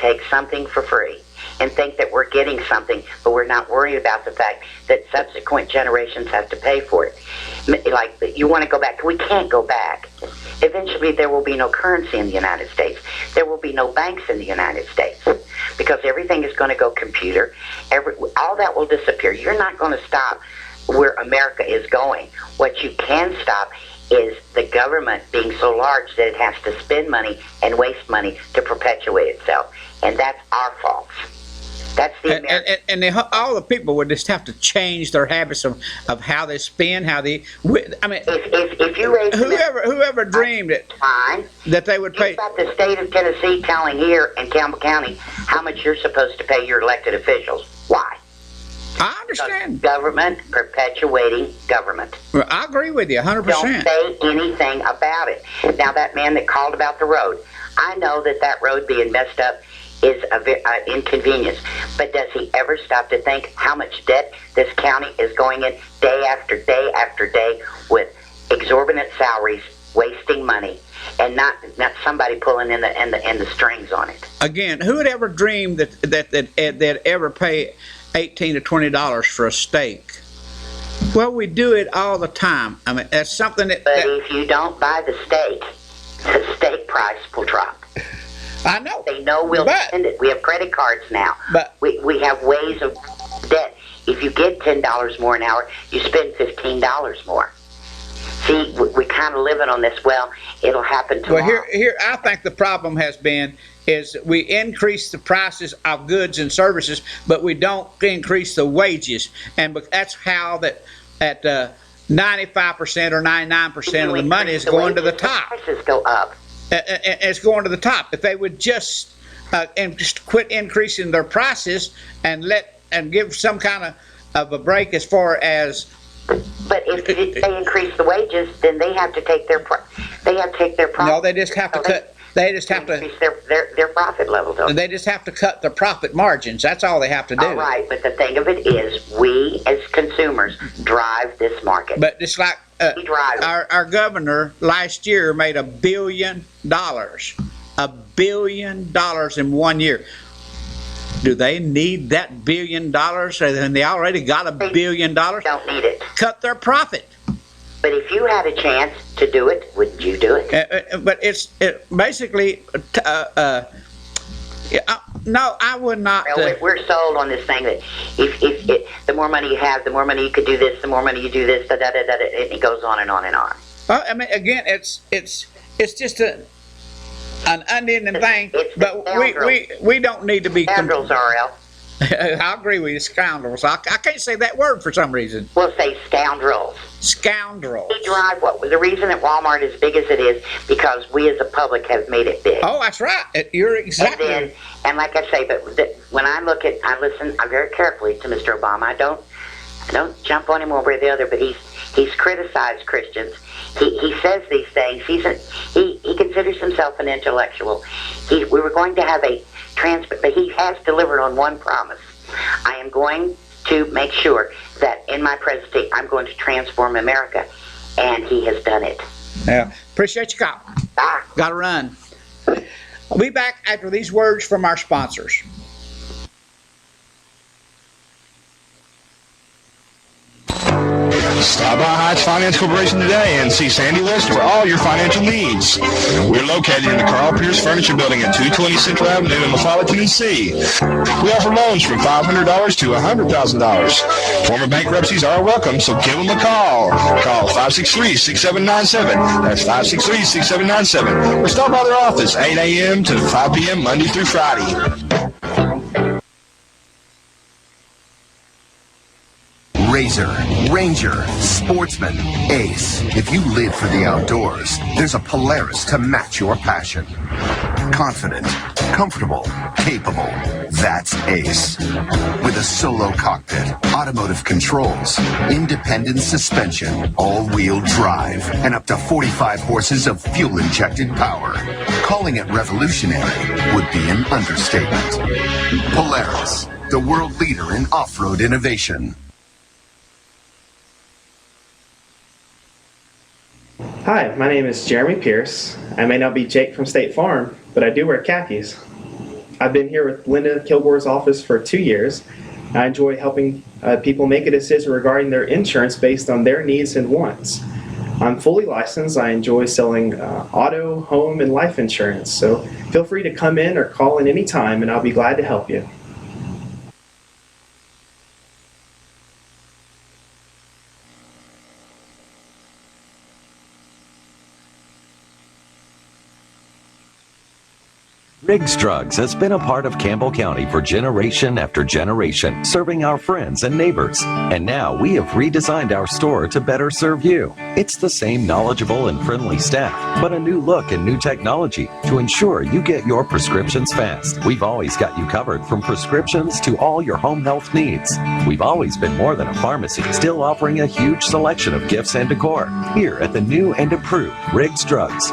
take something for free and think that we're getting something, but we're not worried about the fact that subsequent generations have to pay for it. Like, you want to go back. We can't go back. Eventually, there will be no currency in the United States. There will be no banks in the United States because everything is going to go computer. All that will disappear. You're not going to stop where America is going. What you can stop is the government being so large that it has to spend money and waste money to perpetuate itself. And that's our fault. That's the American. All the people would just have to change their habits of how they spend, how they. I mean, if you raise whoever dreamed it, fine, that they would pay. You've got the state of Tennessee telling here in Campbell County how much you're supposed to pay your elected officials. Why? I understand. Because government perpetuating government. Well, I agree with you 100%. Don't say anything about it. Now, that man that called about the road, I know that road being messed up is an inconvenience, but does he ever stop to think how much debt this county is going in day after day after day with exorbitant salaries, wasting money, and not somebody pulling in the strings on it? Again, who would ever dream that they'd ever pay $18 to $20 for a steak? Well, we do it all the time. I mean, that's something that. But if you don't buy the steak price will drop. I know. They know we'll spend it. We have credit cards now. But we have ways of debt. If you get $10 more an hour, you spend $15 more. See, we kind of living on this. Well, it'll happen tomorrow. Well, here, I think the problem has been is we increase the prices of goods and services, but we don't increase the wages, and that's how that 95% or 99% of the money is going to the top. Prices go up. It's going to the top. If they would just quit increasing their prices and give some kind of a break as far as. But if they increase the wages, then they have to take their profit. No, they just have to cut. They just have to increase their profit level. They just have to cut their profit margins. That's all they have to do. All right, but the thing of it is, we as consumers drive this market. But it's like our governor last year made $1 billion. $1 billion in 1 year. Do they need that $1 billion? And they already got $1 billion. Don't need it. Cut their profit. But if you had a chance to do it, wouldn't you do it? But it's basically. No, I would not. Well, we're sold on this thing that if the more money you have, the more money you could do this, the more money you do this, and it goes on and on and on. Well, I mean, again, it's just an unending thing. But we don't need to be scoundrels, RL. I agree with you, scoundrels. I can't say that word for some reason. We'll say scoundrels. Scoundrels. We drive the reason that Walmart is big as it is because we as a public have made it big. Oh, that's right. You're exactly. And like I say, but when I listen, I'm very carefully to Mr. Obama. I don't jump on him one way or the other, but he's criticized Christians. He says these things. He considers himself an intellectual. We were going to have a but he has delivered on one promise. I am going to make sure that in my presidency, I'm going to transform America, and he has done it. Yeah, appreciate you, Cop. Bye. Got to run. I'll be back after these words from our sponsors. Stop by Heights Finance Corporation today and see Sandy Lester for all your financial needs. We're located in the Carl Pierce Furniture Building at 220 Central Avenue in Eufaula, Tennessee. We offer loans from $500 to $100,000. Former bankruptcies are welcome, so give them a call. Call 563-6797. That's 563-6797. Or stop by their office 8 a.m. to 5 p.m. Monday through Friday. Razor, Ranger, Sportsman, Ace. If you live for the outdoors, there's a Polaris to match your passion. Confident, comfortable, capable. That's Ace. With a solo cockpit, automotive controls, independent suspension, all-wheel drive, and up to 45 horses of fuel-injected power. Calling it revolutionary would be an understatement. Polaris, the world leader in off-road innovation. Hi, my name is Jeremy Pierce. I may not be Jake from State Farm, but I do wear khakis. I've been here with Linda Kilgore's office for 2 years. I enjoy helping people make a decision regarding their insurance based on their needs and wants. I'm fully licensed. I enjoy selling auto, home, and life insurance. So feel free to come in or call in any time, and I'll be glad to help you. Riggs Drugs has been a part of Campbell County for generation after generation, serving our friends and neighbors. And now we have redesigned our store to better serve you. It's the same knowledgeable and friendly staff, but a new look and new technology to ensure you get your prescriptions fast. We've always got you covered from prescriptions to all your home health needs. We've always been more than a pharmacy, still offering a huge selection of gifts and decor. Here at the new and improved Riggs Drugs.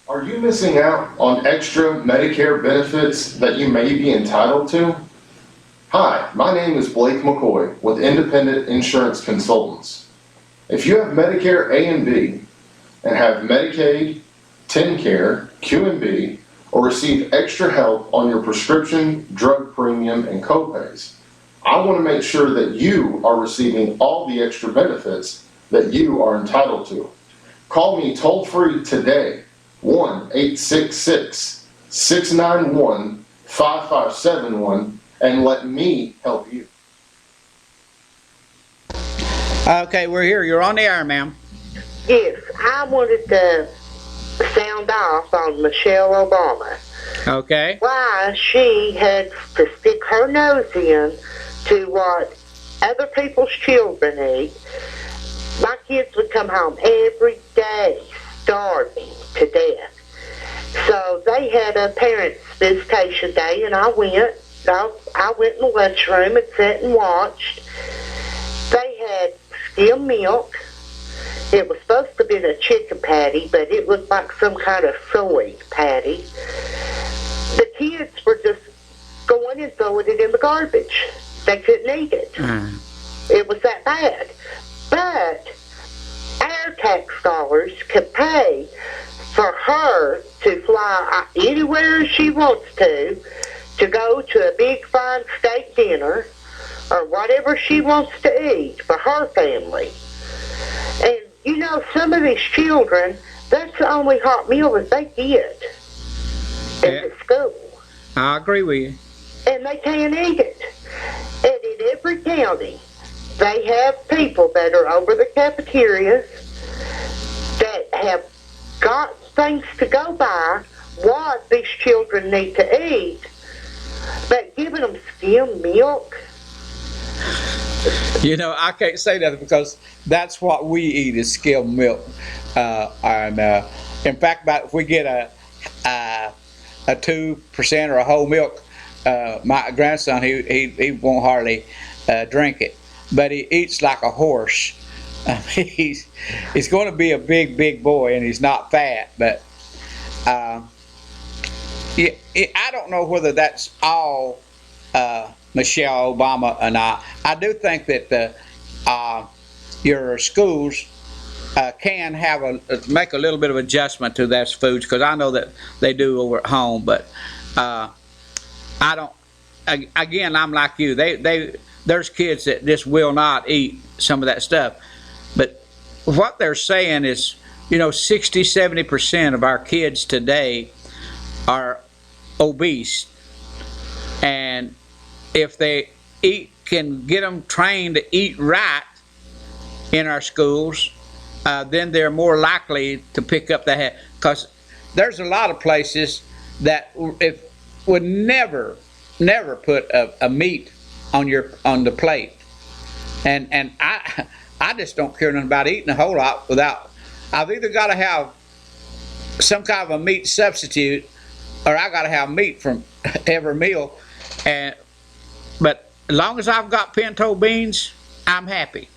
Are you missing out on extra Medicare benefits that you may be entitled to? Hi, my name is Blake McCoy with Independent Insurance Consultants. If you have Medicare A and B and have Medicaid, TennCare, QMB, or receive extra help on your prescription, drug premium, and copays, I want to make sure that you are receiving all the extra benefits that you are entitled to. Call me toll-free today. 1-866-691-5571 and let me help you. Okay, we're here. You're on the air, ma'am. Yes, I wanted to sound off on Michelle Obama. Okay. Why she had to stick her nose in to what other people's children eat. My kids would come home every day starving to death. So they had a parents' visitation day, and I went in the lunchroom and sat and watched. They had skim milk. It was supposed to be a chicken patty, but it looked like some kind of soy patty. The kids were just going and throwing it in the garbage. They couldn't eat it. It was that bad. But our tax dollars could pay for her to fly anywhere she wants to go to a big fine steak dinner or whatever she wants to eat for her family. And you know, some of these children, that's the only hot meal that they get in the school. I agree with you. And they can't eat it. And in every county, they have people that are over the cafeterias that have got things to go by, what these children need to eat, but giving them skim milk. You know, I can't say that because that's what we eat is skimmed milk. In fact, if we get a 2% or a whole milk, my grandson, he won't hardly drink it, but he eats like a horse. He's going to be a big boy, and he's not fat, but I don't know whether that's all Michelle Obama or not. I do think that your schools can make a little bit of adjustment to those foods, because I know that they do over at home, but I don't. Again, I'm like you. There's kids that just will not eat some of that stuff. But what they're saying is, 60-70% of our kids today are obese. And if they can get them trained to eat right in our schools, then they're more likely to pick up the habit. Because there's a lot of places that would never put a meat on the plate. And I just don't care nothing about eating a whole lot without. I've either got to have some kind of a meat substitute, or I got to have meat from every meal. But as long as I've got pinto beans, I'm happy.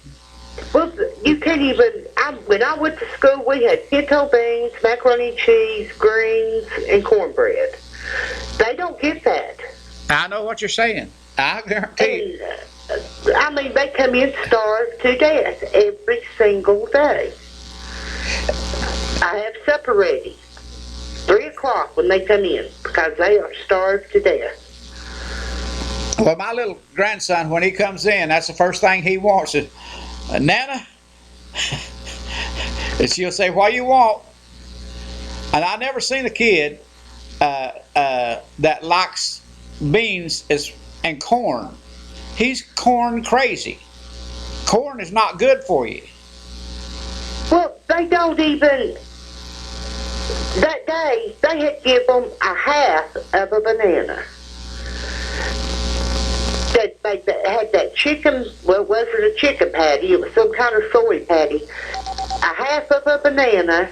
Well, you can't even. When I went to school, we had pinto beans, macaroni and cheese, greens, and cornbread. They don't get that. I know what you're saying. I guarantee you. They come in starved to death every single day. I have supper ready. 3 o'clock when they come in. because they are starved to death. Well, my little grandson, when he comes in, that's the first thing he wants is, Nana, and she'll say, what you want? And I never seen a kid that likes beans and corn. He's corn crazy. Corn is not good for you. Well, they don't even. That day, they had given them a half of a banana. They had that chicken, well, it wasn't a chicken patty, it was some kind of soy patty. A half of a banana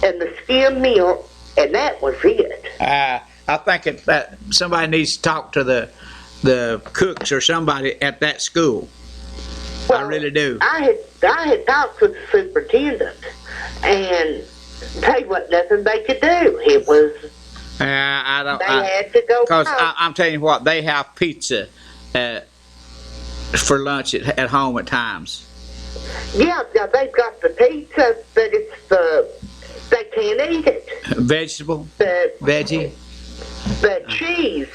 and the skim milk, and that was it. I think that somebody needs to talk to the cooks or somebody at that school. Well, I really do. I had talked with the superintendent, and they wasn't nothing they could do. It was, I don't. they had to go Because home. I'm telling you what, they have pizza for lunch at home at times. Yeah, they've got the pizza, but they can't eat it. Vegetable, But veggie. cheese,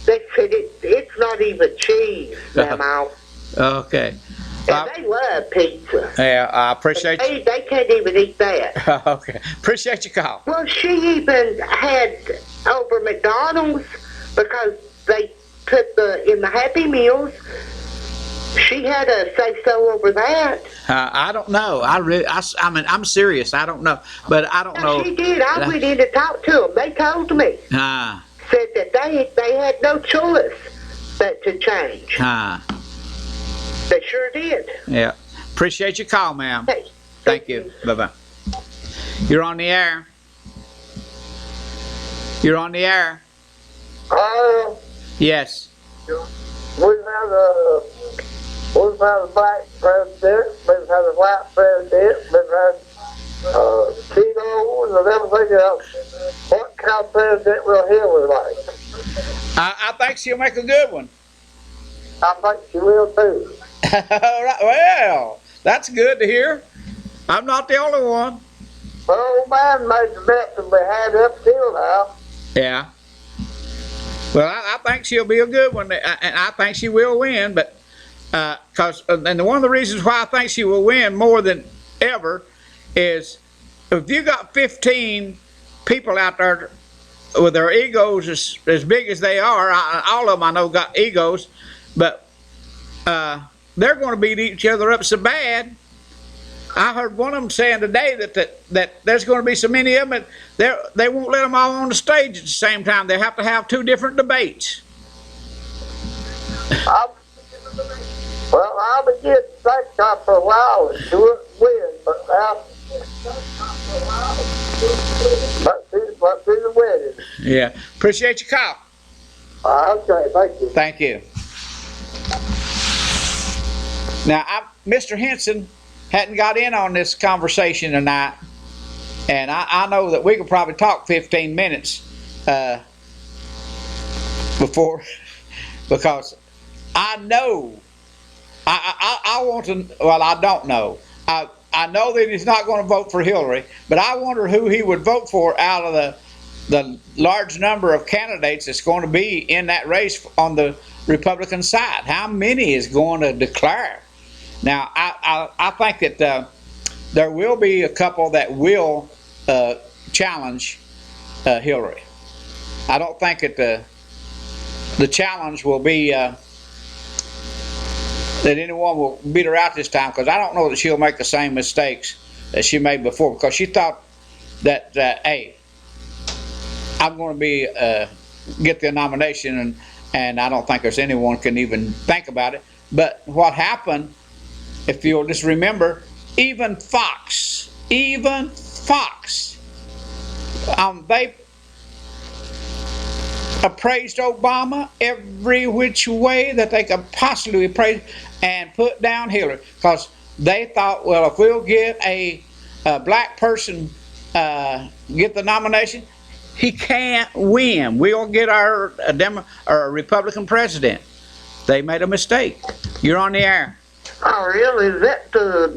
they said it's not even cheese, Grandma. Okay. And they love pizza. Yeah, I appreciate you. They can't even eat that. Okay. Appreciate your call. Well, she even had over McDonald's because they put in the Happy Meals. She had a say-so over that. I don't know. I mean, I'm serious. I don't know. But I don't know. No, she did. I went in to talk to them. They told me. Said that they had no choice but to change. They sure did. Yeah. Appreciate your call, ma'am. Hey, Thank you. Bye-bye. You're on the air. You're on the air. Yes. We've had a black president, we've had a white president, we've had Tito's and everything else. What kind of president will Hillary like? I think she'll make a good one. I think she will too. All right. Well, that's good to hear. I'm not the only one. Well, old man made the best that we had up till now. Yeah. Well, I think she'll be a good one, and I think she will win. But and one of the reasons why I think she will win more than ever is if you got 15 people out there with their egos as big as they are, all of them I know got egos, but they're going to beat each other up so bad. I heard one of them saying today that there's going to be so many of them that they won't let them all on the stage at the same time. They have to have two different debates. I'll be getting thanked God for a while and do it win, but now let's see the winning. Yeah. Appreciate your call. Okay, thank you. Thank you. Now, Mr. Henson hadn't got in on this conversation tonight, and I know that we could probably talk 15 minutes before, because I know, I want to, well, I don't know. I know that he's not going to vote for Hillary, but I wonder who he would vote for out of the large number of candidates that's going to be in that race on the Republican side. How many is going to declare? Now, I think that there will be a couple that will challenge Hillary. I don't think that the challenge will be that anyone will beat her out this time, because I don't know that she'll make the same mistakes that she made before, because she thought that, hey, I'm going to get the nomination, and I don't think there's anyone can even think about it. But what happened, if you'll just remember, even Fox, they appraised Obama every which way that they could possibly appraise and put down Hillary, because they thought, well, if we'll get a black person get the nomination, he can't win. We'll get our Republican president. They made a mistake. You're on the air. Oh, really? Is that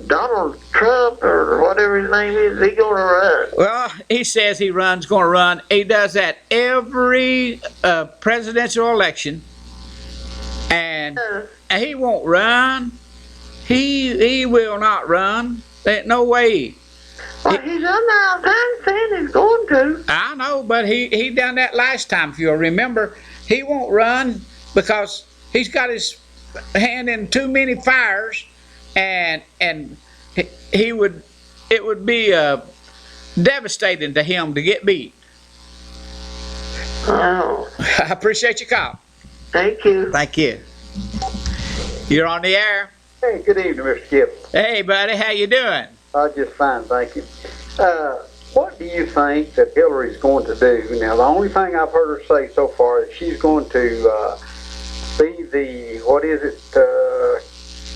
Donald Trump or whatever his name is? He gonna run? Well, he says going to run. He does that every presidential election, and he won't run. He will not run. There's no way. Well, he's on there all the time saying he's going to. I know, but he done that last time. If you'll remember, he won't run because he's got his hand in too many fires, and it would be devastating to him to get beat. Oh, I appreciate your call. thank you. Thank you. You're on the air. Hey, good evening, Mr. Gibbs. Hey, buddy, how you doing? Just fine, thank you. What do you think that Hillary's going to do? Now, the only thing I've heard her say so far is she's going to be the,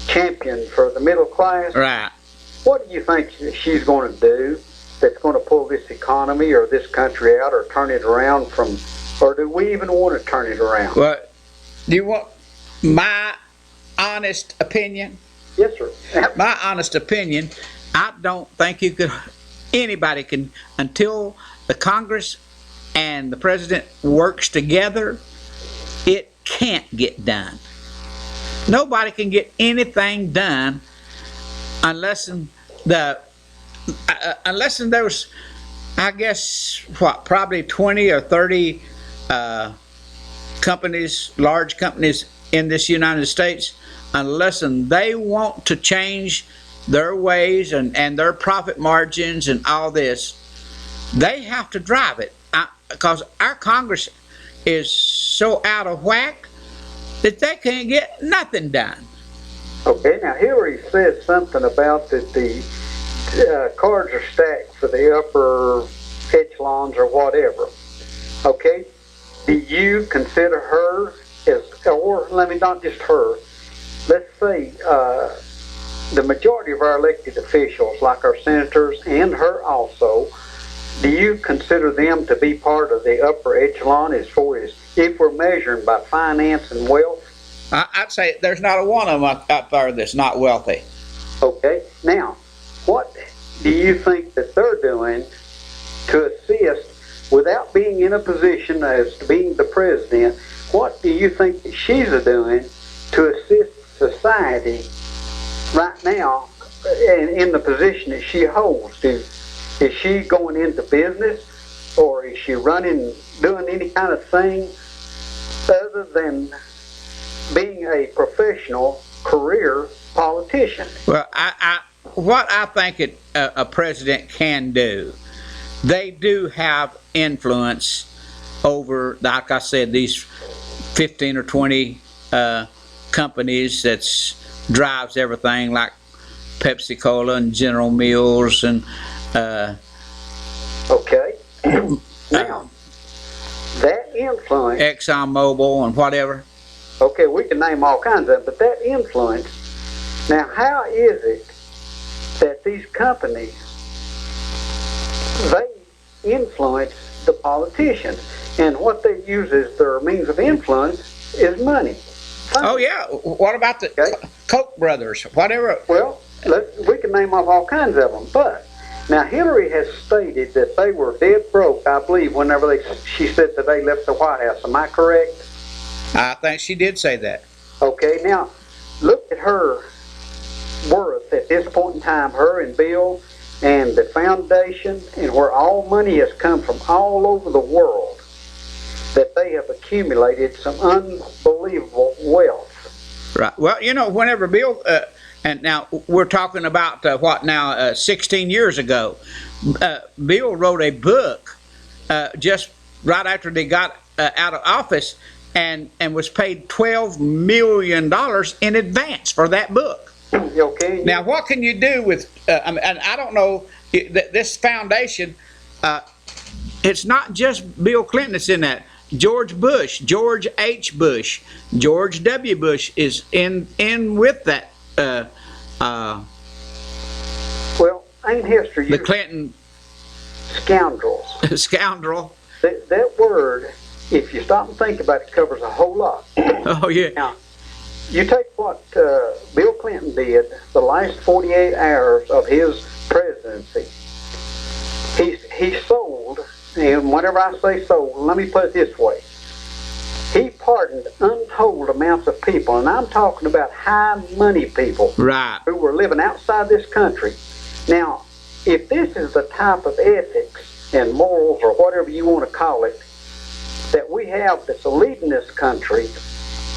champion for the middle class. Right. What do you think she's going to do that's going to pull this economy or this country out or turn it around or do we even want to turn it around? Well, do you want my honest opinion? Yes, sir. My honest opinion, I don't think anybody can, until the Congress and the president works together, it can't get done. Nobody can get anything done unless there was, I guess, probably 20 or 30 companies, large companies in this United States, unless they want to change their ways and their profit margins and all this, they have to drive it. Because our Congress is so out of whack that they can't get nothing done. Okay, now Hillary said something about that the cards are stacked for the upper echelons or whatever. Okay, do you consider her or let me not just her, let's say the majority of our elected officials, like our senators and her also, do you consider them to be part of the upper echelon as far as if we're measuring by finance and wealth? I'd say there's not a one of them up there that's not wealthy. Okay, now, what do you think that they're doing to assist without being in a position as being the president? What do you think that she's doing to assist society right now in the position that she holds? Is she going into business, or is she doing any kind of thing other than being a professional career politician? Well, what I think a president can do, they do have influence over, like I said, these 15 or 20 companies that drives everything, like Pepsi-Cola and General Mills and okay. Now, that influence, ExxonMobil and whatever. Okay, we can name all kinds of them, but that influence, now how is it that these companies, they influence the politicians, and what they use as their means of influence is money. Oh yeah, what about the Koch brothers, whatever? Well, we can name off all kinds of them, but now Hillary has stated that they were dead broke, I believe, whenever she said that they left the White House. Am I correct? I think she did say that. Okay, now look at her worth at this point in time, her and Bill and the foundation, and where all money has come from all over the world, that they have accumulated some unbelievable wealth. Right. Well, whenever Bill, and now we're talking about 16 years ago, Bill wrote a book just right after they got out of office, and was paid $12 million in advance for that book. Okay. Now, what can you do with, and I don't know, this foundation, it's not just Bill Clinton that's in that. George Bush, George H. Bush, George W. Bush is in with that. Well, ain't history. The Clinton scoundrels. Scoundrel. That word, if you stop and think about it, covers a whole lot. Oh yeah. Now, you take what Bill Clinton did the last 48 hours of his presidency. He sold, and whenever I say sold, let me put it this way. He pardoned untold amounts of people, and I'm talking about high money people Right. who were living outside this country. Now, if this is the type of ethics and morals, or whatever you want to call it, that we have that's leading this country,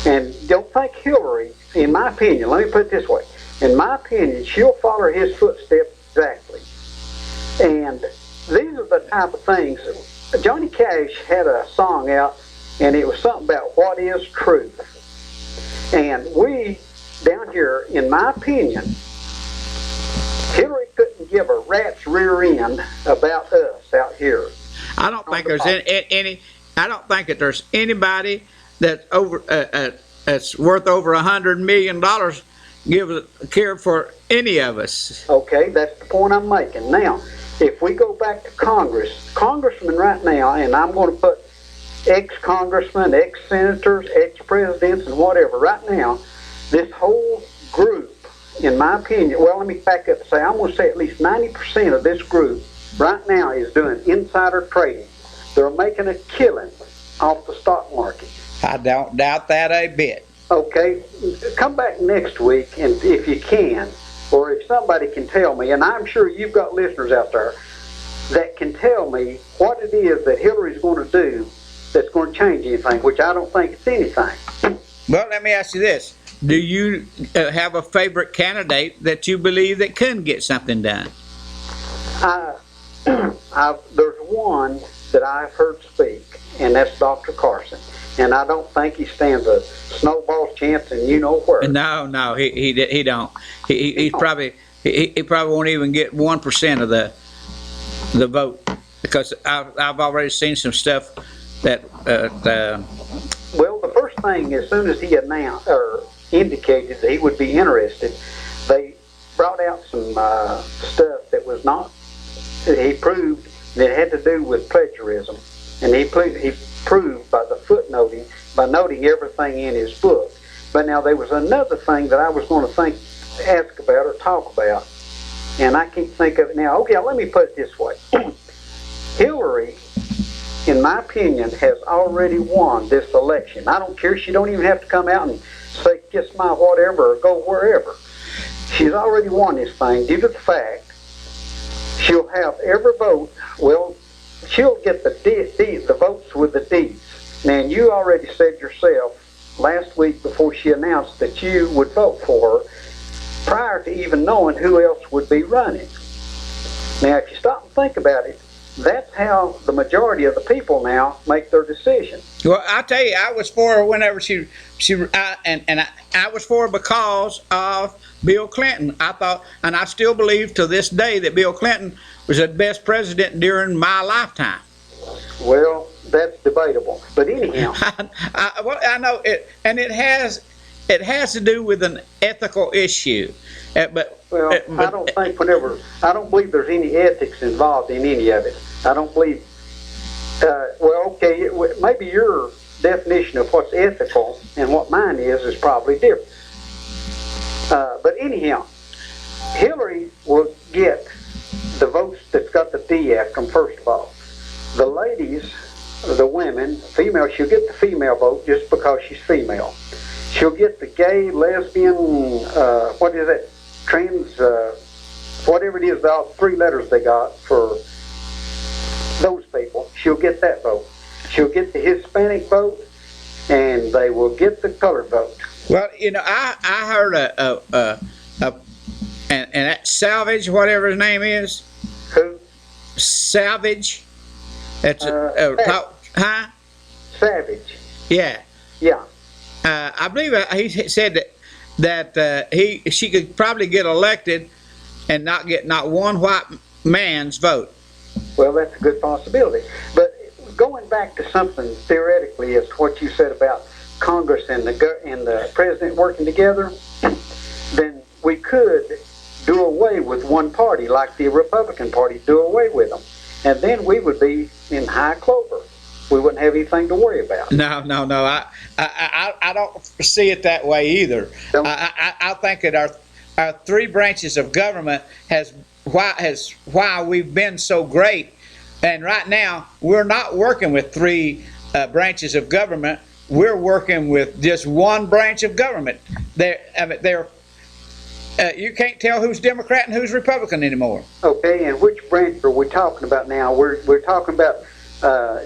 and don't think Hillary, in my opinion, let me put it this way, in my opinion, she'll follow his footsteps exactly. And these are the type of things. Johnny Cash had a song out, and it was something about what is truth. And we, down here, in my opinion, Hillary couldn't give a rat's rear end about us out here. I don't think there's any. I don't think that there's anybody that's over that's worth over $100 million care for any of us. Okay, that's the point I'm making. Now, if we go back to congressmen right now, and I'm going to put ex-congressmen, ex-senators, ex-presidents, and whatever, right now, this whole group, in my opinion, well, let me back up and say, I'm going to say at least 90% of this group right now is doing insider trading. They're making a killing off the stock market. I don't doubt that a bit. Okay, come back next week, and if you can, or if somebody can tell me, and I'm sure you've got listeners out there that can tell me what it is that Hillary's going to do that's going to change anything, which I don't think it's anything. Well, let me ask you this. Do you have a favorite candidate that you believe that can get something done? There's one that I've heard speak, and that's Dr. Carson. And I don't think he stands a snowball's chance, and you know where. No, he don't. He probably won't even get 1% of the vote, because I've already seen some stuff that. Well, the first thing, as soon as he announced or indicated that he would be interested, they brought out some stuff that was not. He proved that it had to do with plagiarism, and he proved by the footnoting, by noting everything in his book. But now there was another thing that I was going to ask about or talk about, and I can't think of it now. Okay, let me put it this way. Hillary, in my opinion, has already won this election. I don't care. She don't even have to come out and say kiss my whatever or go wherever. She's already won this thing due to the fact she'll have every vote. Well, she'll get the votes with the D's. Now, you already said yourself last week before she announced that you would vote for her prior to even knowing who else would be running. Now, if you stop and think about it, that's how the majority of the people now make their decision. Well, I'll tell you, I was for her whenever I was for her because of Bill Clinton. I thought, and I still believe to this day, that Bill Clinton was the best president during my lifetime. Well, that's debatable, but anyhow, I know it, and it has to do with an ethical issue. I don't believe there's any ethics involved in any of it. I don't believe. Maybe your definition of what's ethical and what mine is probably different. But anyhow, Hillary will get the votes that's got the D after them, first of all. The ladies, the women, female, she'll get the female vote just because she's female. She'll get the gay, lesbian, what is that, trans, whatever it is, all 3 letters they got for those people. She'll get that vote. She'll get the Hispanic vote, and they will get the colored vote. Well, I heard and that Savage, whatever his name is. Who? Savage. That's Savage. Yeah. Yeah. I believe he said that she could probably get elected and not get not one white man's vote. Well, that's a good possibility. But going back to something theoretically as to what you said about Congress and the president working together, then we could do away with one party, like the Republican Party do away with them, and then we would be in high clover. we wouldn't have anything to worry about. No. I don't see it that way either. Don't- I think that our three branches of government has why we've been so great. And right now, we're not working with three branches of government. We're working with just one branch of government. You can't tell who's Democrat and who's Republican anymore. Okay, and which branch are we talking about now? We're talking about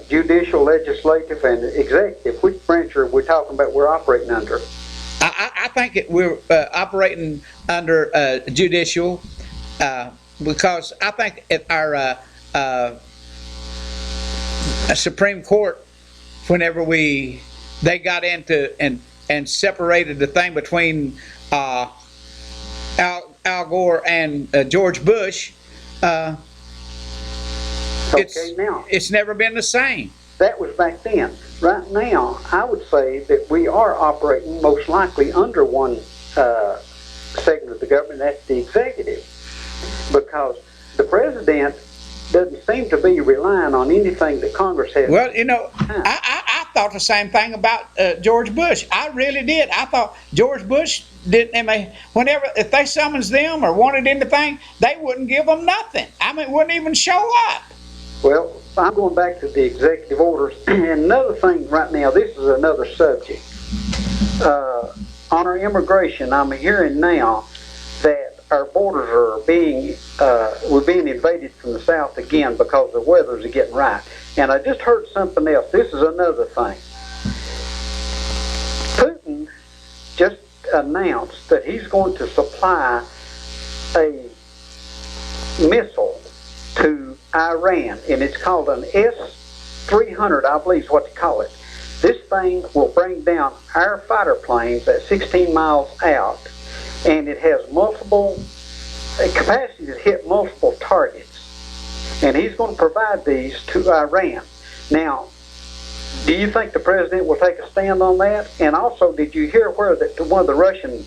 judicial, legislative, and executive. Which branch are we talking about we're operating under? I think we're operating under judicial because I think our Supreme Court, whenever they got into and separated the thing between Al Gore and George Bush, it's never been the same. That was back then. Right now, I would say that we are operating most likely under one segment of the government, that's the executive, because the president doesn't seem to be relying on anything that Congress has. Well, I thought the same thing about George Bush. I really did. I thought George Bush didn't. Whenever if they summons them or wanted anything, they wouldn't give them nothing. Wouldn't even show up. Well, I'm going back to the executive orders. And another thing right now, this is another subject. On our immigration, I'm hearing now that our borders are we're being invaded from the south again because the weathers are getting right. And I just heard something else. This is another thing. Putin just announced that he's going to supply a missile to Iran, and it's called an S-300, I believe is what they call it. This thing will bring down our fighter planes at 16 miles out, and it has capacity to hit multiple targets. And he's going to provide these to Iran. Now, do you think the president will take a stand on that? And also, did you hear where one of the Russian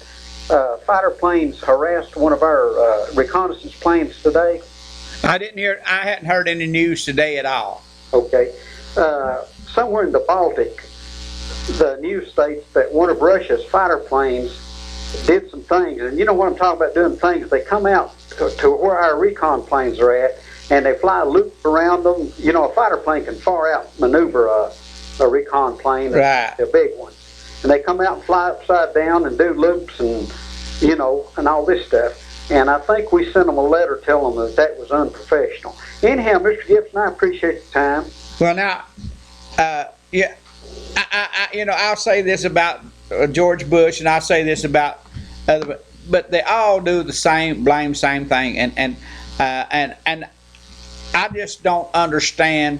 fighter planes harassed one of our reconnaissance planes today? I hadn't heard any news today at all. Okay. Somewhere in the Baltic, the news states that one of Russia's fighter planes did some things. And you know what I'm talking about, doing things. They come out to where our recon planes are at, and they fly loops around them. You know, a fighter plane can far out maneuver a recon plane, right, a big one. And they come out and fly upside down and do loops and, and all this stuff. And I think we sent them a letter telling them that was unprofessional. Anyhow, Mr. Gibson, I appreciate the time. Well, now, I'll say this about George Bush, and I'll say this about other, but they all do the same thing, and I just don't understand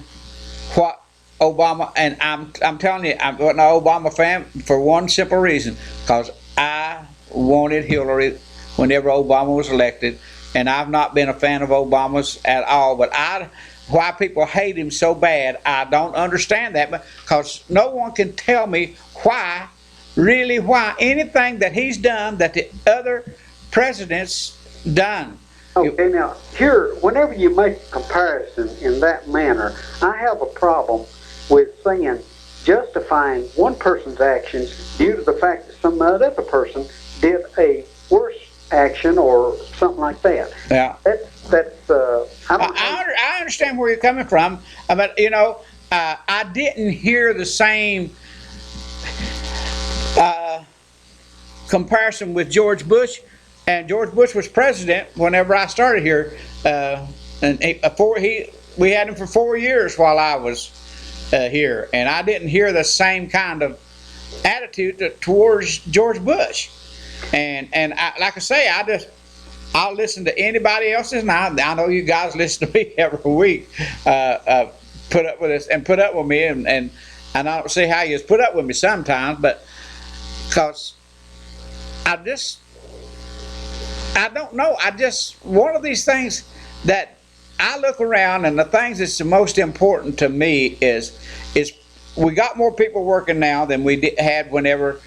what Obama, and I'm telling you, I'm an Obama fan for one simple reason, because I wanted Hillary whenever Obama was elected, and I've not been a fan of Obama's at all, but why people hate him so bad, I don't understand that, because no one can tell me why anything that he's done that the other presidents done. Okay, now, here, whenever you make a comparison in that manner, I have a problem with justifying one person's actions due to the fact that some other person did a worse action or something like that. Yeah. I understand where you're coming from, but I didn't hear the same comparison with George Bush, and George Bush was president whenever I started here, and we had him for 4 years while I was here, and I didn't hear the same kind of attitude towards George Bush. And like I say, I'll listen to anybody else's, and I know you guys listen to me every week, put up with us and put up with me, and I don't see how you put up with me sometimes, but because I don't know, one of these things that I look around, and the things that's the most important to me is we got more people working now than we had whenever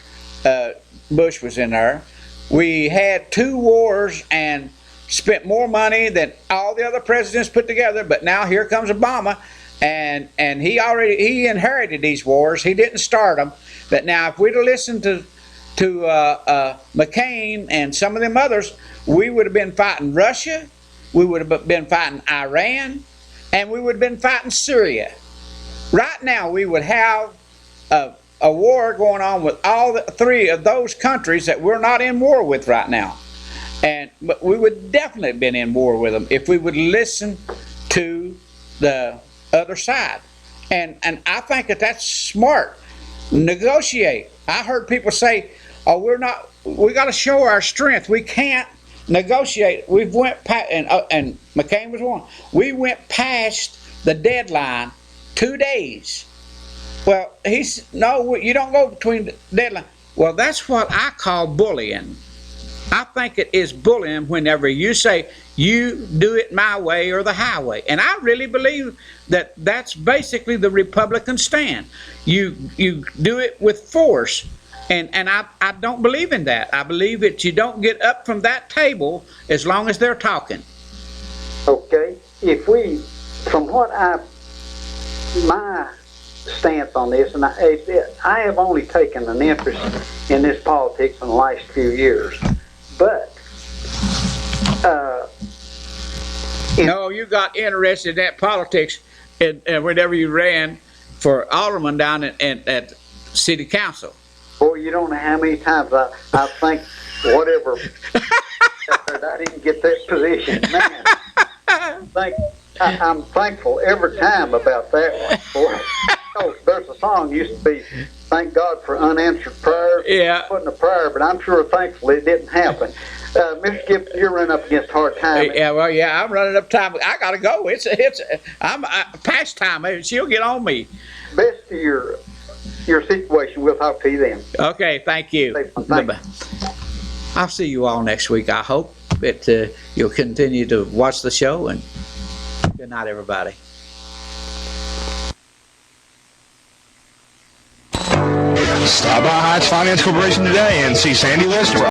Bush was in there. We had 2 wars and spent more money than all the other presidents put together, but now here comes Obama, and he inherited these wars. He didn't start them. But now, if we'd have listened to McCain and some of them others, we would have been fighting Russia, we would have been fighting Iran, and we would have been fighting Syria. Right now, we would have a war going on with all three of those countries that we're not in war with right now. But we would definitely have been in war with them if we would listen to the other side. And I think that's smart. Negotiate. I heard people say, "Oh, we got to show our strength. We can't negotiate." We've went past, and McCain was one. We went past the deadline 2 days. Well, no, you don't go between the deadline. Well, that's what I call bullying. I think it is bullying whenever you say, you do it my way or the highway. And I really believe that that's basically the Republican stand. You do it with force. And I don't believe in that. I believe that you don't get up from that table as long as they're talking. Okay, from my stance on this, and I have only taken an interest in this politics in the last few years, but no, you got interested in that politics and whenever you ran for alderman down at city council. Boy, you don't know how many times I think whatever I didn't get that position. Man, I'm thankful every time about that one. Oh, there's a song used to be, "Thank God for unanswered prayers." Yeah. Putting a prayer, but I'm sure thankfully it didn't happen. Mr. Gibson, you're running up against hard time. Yeah, well, yeah, I'm running up time. I gotta go. I'm past time. She'll get on me. Best of your situation. We'll talk to you then. Okay, thank you. Bye-bye. I'll see you all next week. I hope that you'll continue to watch the show, and good night, everybody. Stop by Heights Finance Corporation today and see Sandy Lister.